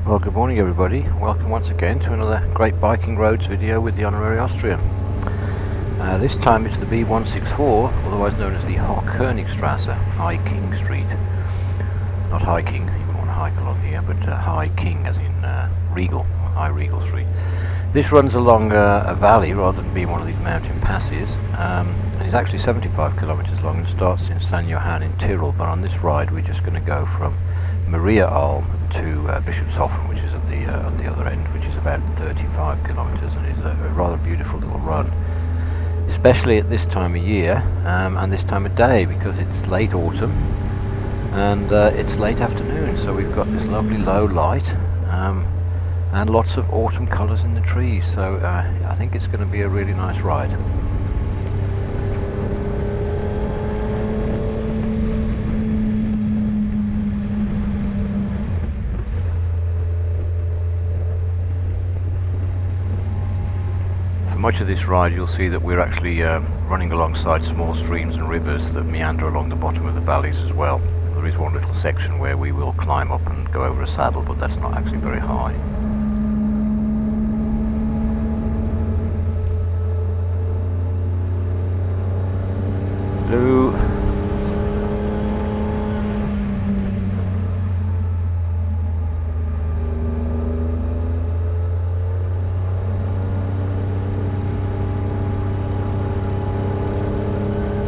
Well, good morning everybody. Welcome once again to another great biking roads video with the Honorary Austrian. This time it's the B164, otherwise known as the HOCHKOENIGSTRASSE, High King Street. Not High King, you wouldn't want to hike along here, but High King as in Regal, High Regal Street. This runs along a valley rather than being one of these mountain passes, and it's actually 75 kilometers long and starts in St. Johann in Tyrol, but on this ride we're just going to go from Maria Alm to Bischofshofen, which is at the other end, which is about 35 kilometers, and is a rather beautiful little run, especially at this time of year and this time of day, because it's late autumn and it's late afternoon, so we've got this lovely low light and lots of autumn colours in the trees, so I think it's going to be a really nice ride. Much of this ride you'll see that we're actually running alongside small streams and rivers that meander along the bottom of the valleys as well. There is one little section where we will climb up and go over a saddle, but that's not actually very high. Hello.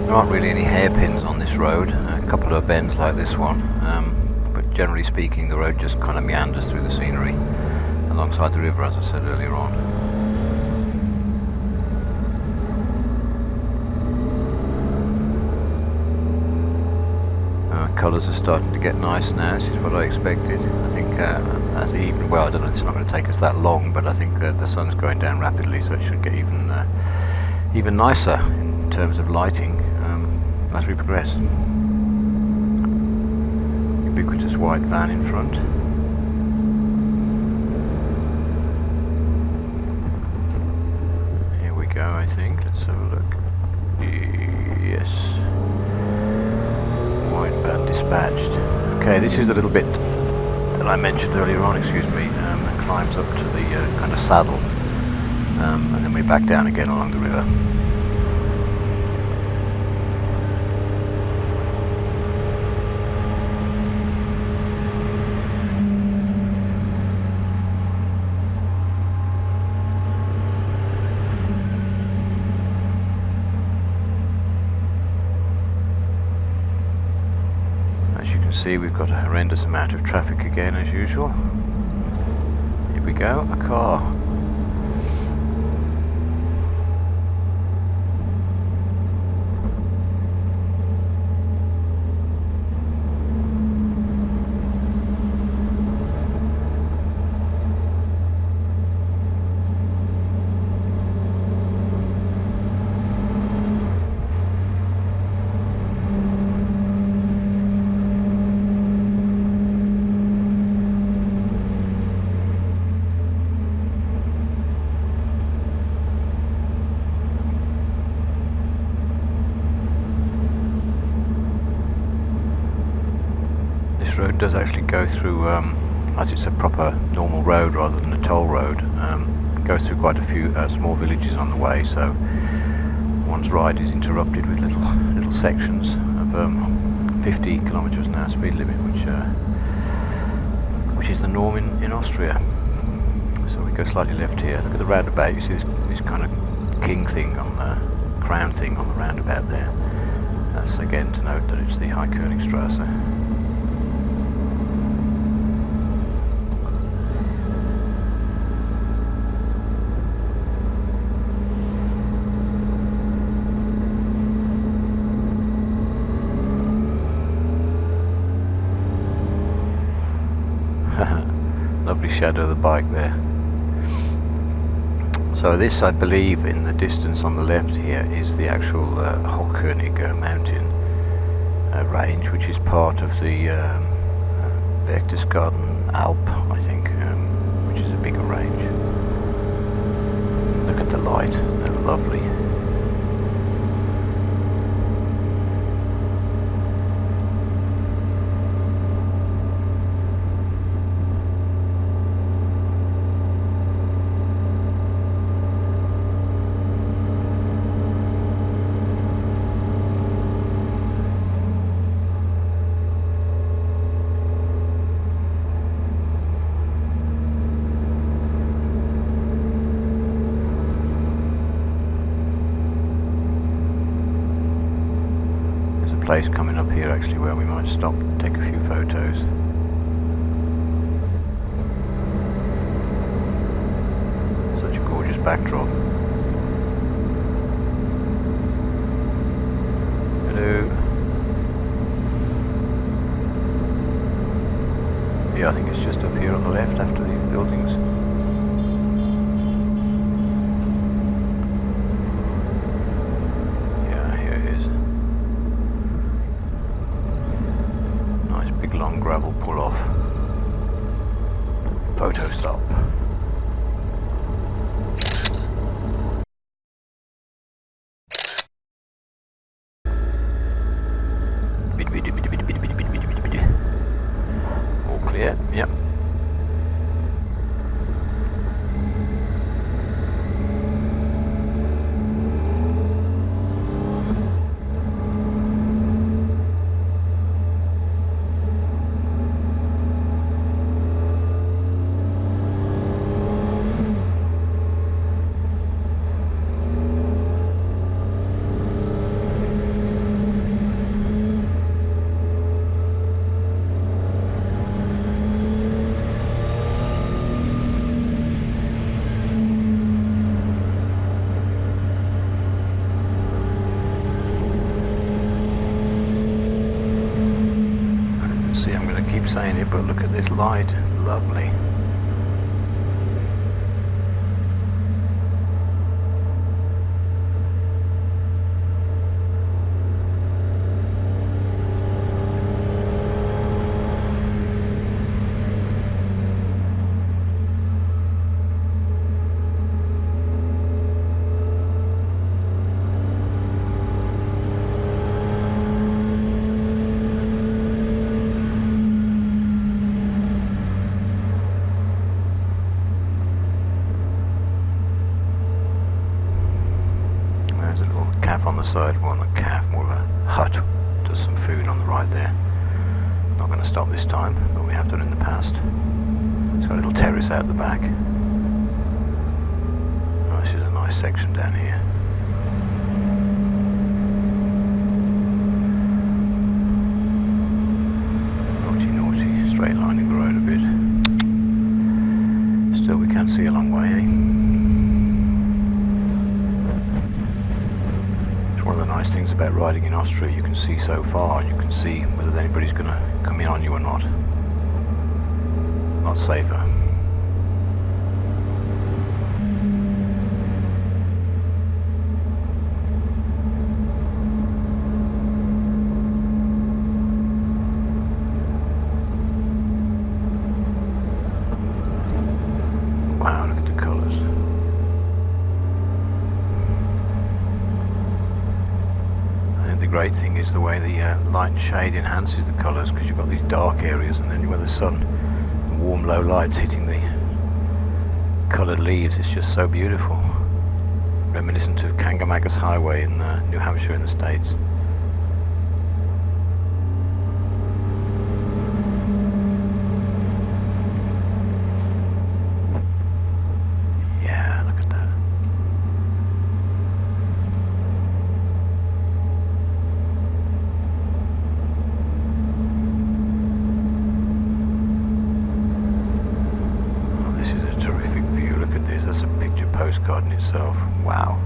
There aren't really any hairpins on this road, a couple of bends like this one, but generally speaking the road just kind of meanders through the scenery alongside the river, as I said earlier on. Colours are starting to get nice now. This is what I expected. I think as the evening, well, I don't know, it's not going to take us that long, but I think the sun's going down rapidly, so it should get even nicer in terms of lighting as we progress. Ubiquitous white van in front. Here we go, I think. Let's have a look. Yes. White van dispatched. Okay, this is a little bit that I mentioned earlier on, excuse me, that climbs up to the kind of saddle, and then we're back down again along the river. See, we've got a horrendous amount of traffic again as usual. Here we go, a car. This road does actually go through, as it's a proper normal road rather than a toll road, goes through quite a few small villages on the way, so one's ride is interrupted with little sections of 50 kilometers an hour speed limit, which is the norm in Austria. So we go slightly left here. Look at the roundabout. You see this kind of king thing on the crown thing on the roundabout there. That's again to note that it's the HOCHKOENIGSTRASSE. Lovely shadow of the bike there. So this, I believe, in the distance on the left here is the actual Hochkönig mountain range, which is part of the Berchtesgaden Alp, I think, which is a bigger range. Look at the light, they're lovely. place coming up here actually where we might stop, take a few photos. Such a gorgeous backdrop. Hello. Yeah, I think it's just up here on the left after these buildings. Yeah, here it is. Nice big long gravel pull off. Photo stop. All clear, yep. See, I'm going to keep saying it, but look at this light, lovely. There's a little cafe on the side, well not a cafe, more of a hut. Does some food on the right there. Not going to stop this time, but we have done in the past. It's got a little terrace out the back. Oh, this is a nice section down here. Naughty, naughty, straight lining the road a bit. Still we can't see a long way, eh? One of the nice things about riding in Austria, you can see so far and you can see whether anybody's going to come in on you or not. A lot safer. Wow, look at the colours. The great thing is the way the light and shade enhances the colours, because you've got these dark areas and then where the sun, the warm low light's hitting the coloured leaves. It's just so beautiful, reminiscent of Kangamaga's Highway in New Hampshire in the States. Yeah, look at that. This is a terrific view. Look at this. That's a picture postcard in itself. Wow.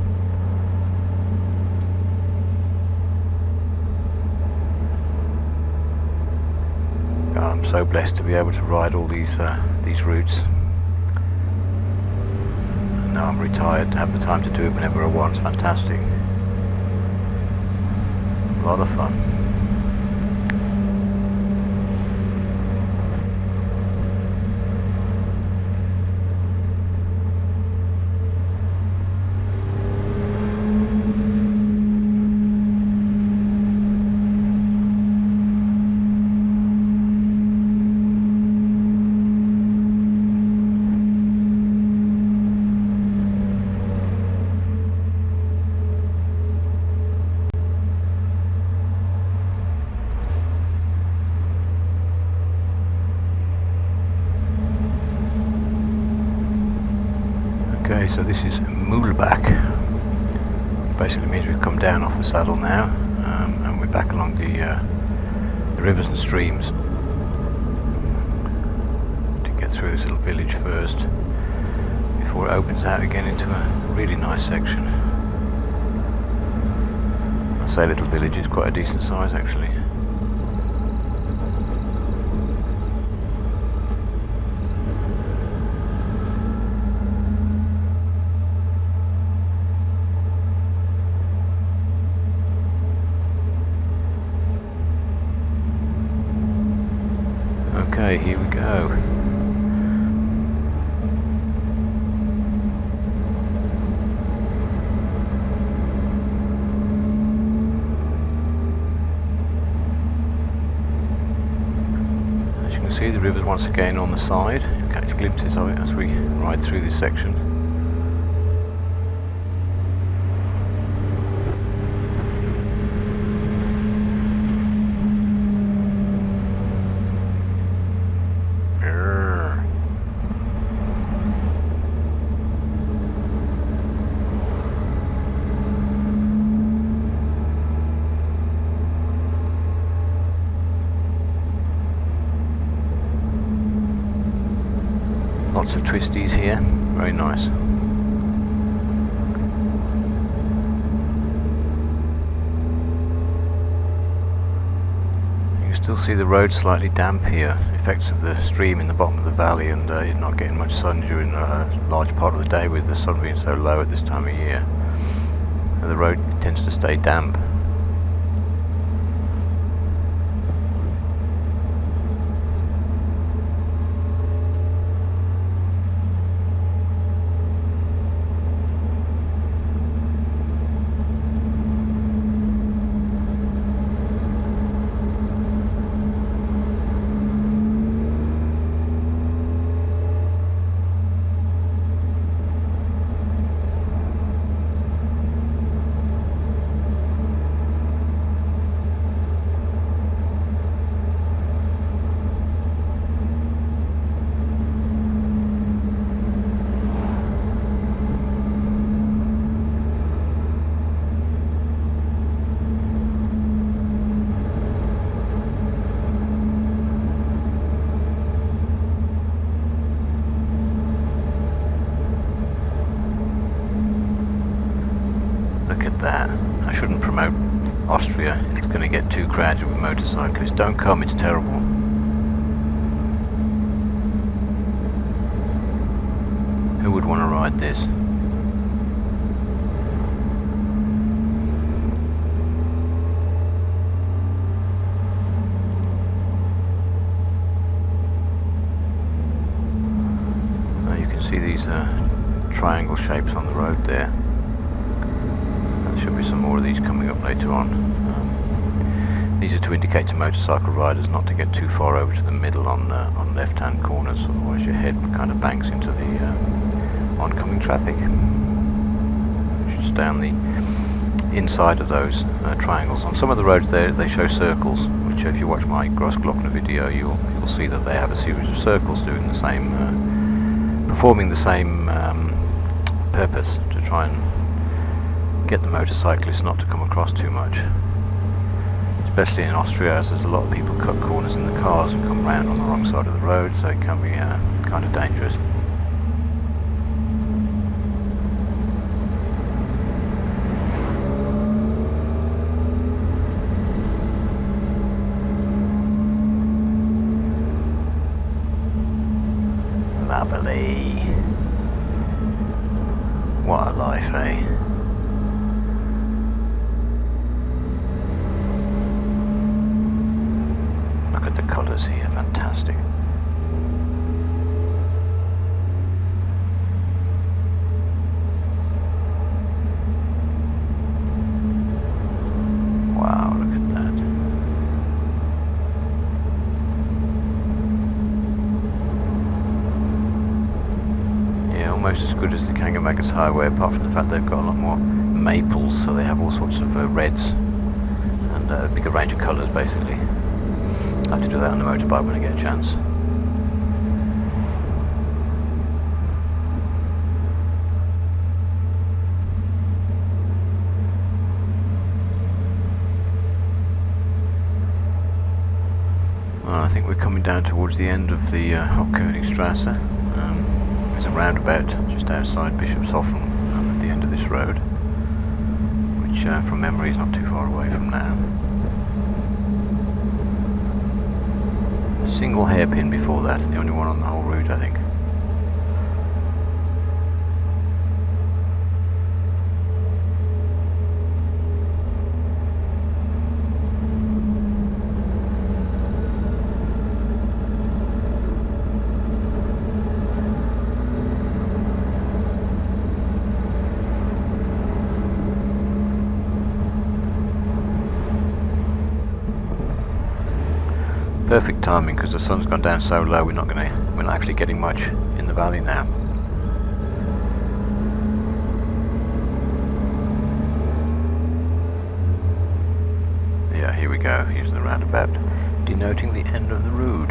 I'm so blessed to be able to ride all these routes. And now I'm retired to have the time to do it whenever I want. It's fantastic. A lot of fun. Okay, so this is Mühlbach. Basically means we've come down off the saddle now, and we're back along the rivers and streams to get through this little village first before it opens out again into a really nice section. I say little village, is quite a decent size actually. Okay, here we go. As you can see, the river's once again on the side. You'll catch glimpses of it as we ride through this section. Lots of twisties here, very nice. You can still see the road slightly damp here, effects of the stream in the bottom of the valley, and you're not getting much sun during a large part of the day with the sun being so low at this time of year. And the road tends to stay damp. Look at that. I shouldn't promote Austria. It's going to get too crowded with motorcyclists. Don't come, it's terrible. Who would want to ride this? Now you can see these triangle shapes on the road there. Should be some more of these coming up later on. These are to indicate to motorcycle riders not to get too far over to the middle on left-hand corners, otherwise your head kind of banks into the oncoming traffic. You should stay on the inside of those triangles. On some of the roads there they show circles, which if you watch my Grossglockner video you'll see that they have a series of circles doing the same, performing the same purpose, to try and get the motorcyclists not to come across too much. Especially in Austria, as there's a lot of people cut corners in the cars and come round on the wrong side of the road, so it can be kind of dangerous. Lovely. What a life, eh? Look at the colours here, fantastic. Wow, look at that. Yeah, almost as good as the Kangermagus Highway, apart from the fact they've got a lot more maples, so they have all sorts of reds and a bigger range of colours basically. I have to do that on the motorbike when I get a chance. I think we're coming down towards the end of the HOCHKOENIGSTRASSE. There's a roundabout just outside Bischofshofen at the end of this road, which from memory is not too far away from now. Single hairpin before that, the only one on the whole route, I think. Perfect timing, because the sun's gone down so low we're not actually getting much in the valley now. Yeah, here we go, here's the roundabout, denoting the end of the road.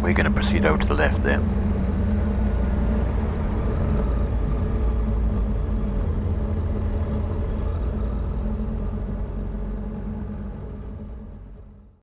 We're going to proceed over to the left there.